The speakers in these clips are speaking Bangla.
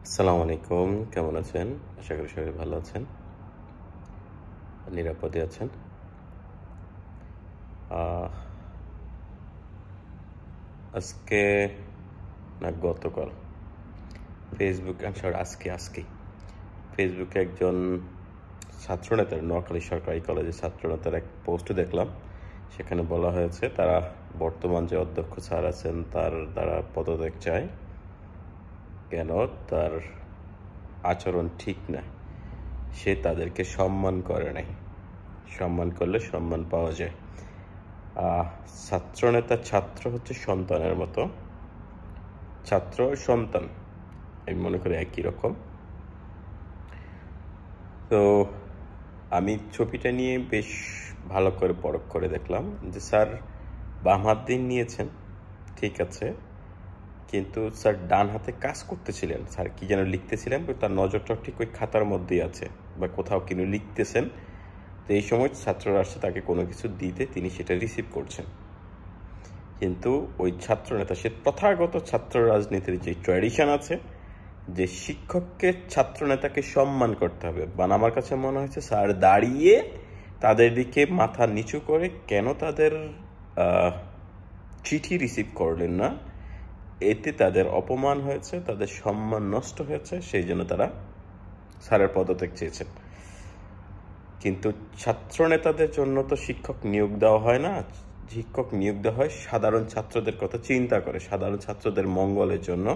আসসালামু আলাইকুম, কেমন আছেন? আশা করি সবাই ভালো আছেন, নিরাপদে আছেন। আহ, আজকে না গতকাল আজকেই ফেসবুকে একজন ছাত্রনেতার, নোয়াখালী সরকারি কলেজের ছাত্রনেতার এক পোস্ট দেখলাম। সেখানে বলা হয়েছে তারা বর্তমান যে অধ্যক্ষ স্যার আছেন তার দ্বারা পদত্যাগ চায়। কেন? তার আচরণ ঠিক না, সে তাদেরকে সম্মান করে নাই। সম্মান করলে সম্মান পাওয়া যায়। ছাত্রনেতা, ছাত্র হচ্ছে সন্তানের মতো, ছাত্র সন্তান আমি মনে করি একই রকম। তো আমি ছবিটা নিয়ে বেশ ভালো করে পরখ করে দেখলাম যে স্যার বাম হাত দিয়ে নিয়েছেন, ঠিক আছে, কিন্তু স্যার ডান হাতে কাজ করতেছিলেন। স্যার কি যেন লিখতেছিলেন, তার নজরটা ঠিক ওই খাতার মধ্যেই আছে বা কোথাও কিনে লিখতেছেন। তো এই সময় ছাত্ররা আসছে তাকে কোনো কিছু দিতে, তিনি সেটা রিসিভ করছেন। কিন্তু ওই ছাত্র নেতা, সে প্রথাগত ছাত্র রাজনীতির যে ট্র্যাডিশন আছে যে শিক্ষককে ছাত্র নেতাকে সম্মান করতে হবে, আমার কাছে মনে হয়েছে স্যার দাঁড়িয়ে তাদের দিকে মাথা নিচু করে কেন তাদের চিঠি রিসিভ করলেন না, এতে তাদের অপমান হয়েছে, তাদের সম্মান নষ্ট হয়েছে, সেই জন্য তারা স্যারের পদত্যাগ চেয়েছেন। কিন্তু ছাত্র নেতাদের জন্য তো শিক্ষক নিয়োগ দেওয়া হয় না। শিক্ষক নিয়োগ দেওয়া হয় সাধারণ ছাত্রদের কথা চিন্তা করে, সাধারণ ছাত্রদের মঙ্গলের জন্য,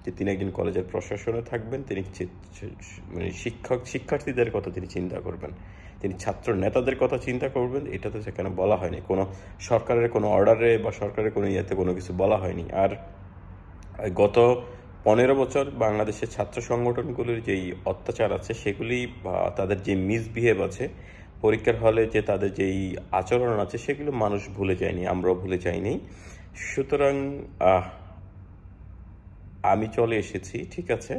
যে তিনি একজন কলেজের প্রশাসনে থাকবেন, তিনি মানে শিক্ষার্থীদের কথা তিনি চিন্তা করবেন, তিনি ছাত্র নেতাদের কথা চিন্তা করবেন। এটা তো সেখানে বলা হয়নি, কোনো সরকারের কোনো অর্ডারে বা সরকারের কোনো ইয়েতে কোনো কিছু বলা হয়নি। আর গত 15 বছর বাংলাদেশের ছাত্র সংগঠনগুলির যেই অত্যাচার আছে সেগুলি বা তাদের যে মিসবিহেভ আছে পরীক্ষার হলে, যে তাদের যেই আচরণ আছে, সেগুলো মানুষ ভুলে যায়নি, আমরাও ভুলে যাইনি। সুতরাং আমি চলে এসেছি, ঠিক আছে,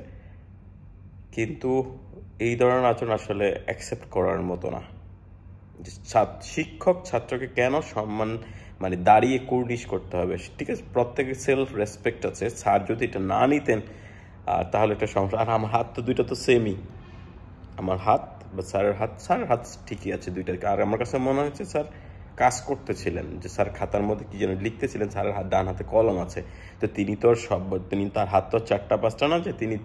কিন্তু এই ধরনের আচরণ আসলে অ্যাকসেপ্ট করার মতো না। শিক্ষক ছাত্রকে কেন সম্মান, মানে দাঁড়িয়ে কুর্নিশ করতে হবে? ঠিক আছে, প্রত্যেকের সেলফ রেসপেক্ট আছে। স্যার যদি এটা না নিতেন তাহলে একটা সমস্যা। আর আমার হাত তো দুইটা তো সেমই, আমার হাত বা স্যারের হাত ঠিকই আছে দুইটা। আর আমার কাছে মনে হচ্ছে স্যার কাজ করতেছিলেন, যে স্যার খাতার মধ্যে কি যেন লিখতেছিলেন, স্যারের ডান হাতে কলম আছে। তো তিনি তো তিনি তার হাত তো 4-5টা না যে তিনি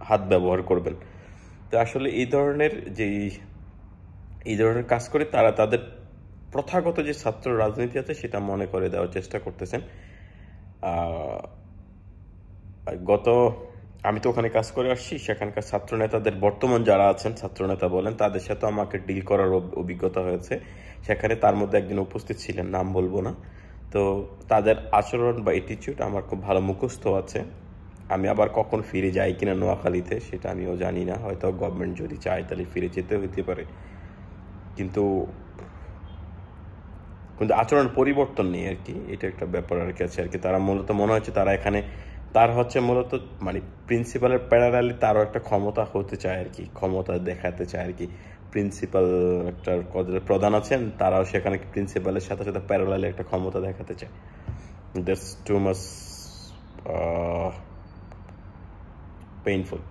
হাত ব্যবহার করবেন। তো আসলে এই ধরনের কাজ করে তারা তাদের প্রথাগত যে ছাত্র রাজনীতি আছে সেটা মনে করে দেওয়ার চেষ্টা করতেছেন। আমি তো ওখানে কাজ করে আসছি, সেখানকার ছাত্র নেতাদের, বর্তমান যারা আছেন ছাত্র নেতা বলেন, তাদের সাথে আমাকে ডিল করার অভিজ্ঞতা হয়েছে। সেখানে তার মধ্যে একজন উপস্থিত ছিলেন, নাম বলবো না। তো তাদের আচরণ বা অ্যাটিটিউড আমার খুব ভালো মুখস্থ আছে। আমি আবার কখন ফিরে যাই কিনা নোয়াখালীতে সেটা আমিও জানি না, হয়তো গভর্নমেন্ট যদি চায় তাহলে ফিরে যেতে হইতে পারে। কিন্তু কিন্তু আচরণ পরিবর্তন নেই আর কি, এটা একটা ব্যাপার আর কি আছে আর কি। তারা মূলত মনে হচ্ছে তারা এখানে তার হচ্ছে মূলত মানে প্রিন্সিপালের প্যারালালি তারও একটা ক্ষমতা হতে চায় আর কি, ক্ষমতা দেখাতে চায় আর কি। প্রিন্সিপাল একটা প্রধান আছেন, তারাও সেখানে প্রিন্সিপালের সাথে সাথে প্যারালালি একটা ক্ষমতা দেখাতে চায়। That's too much painful.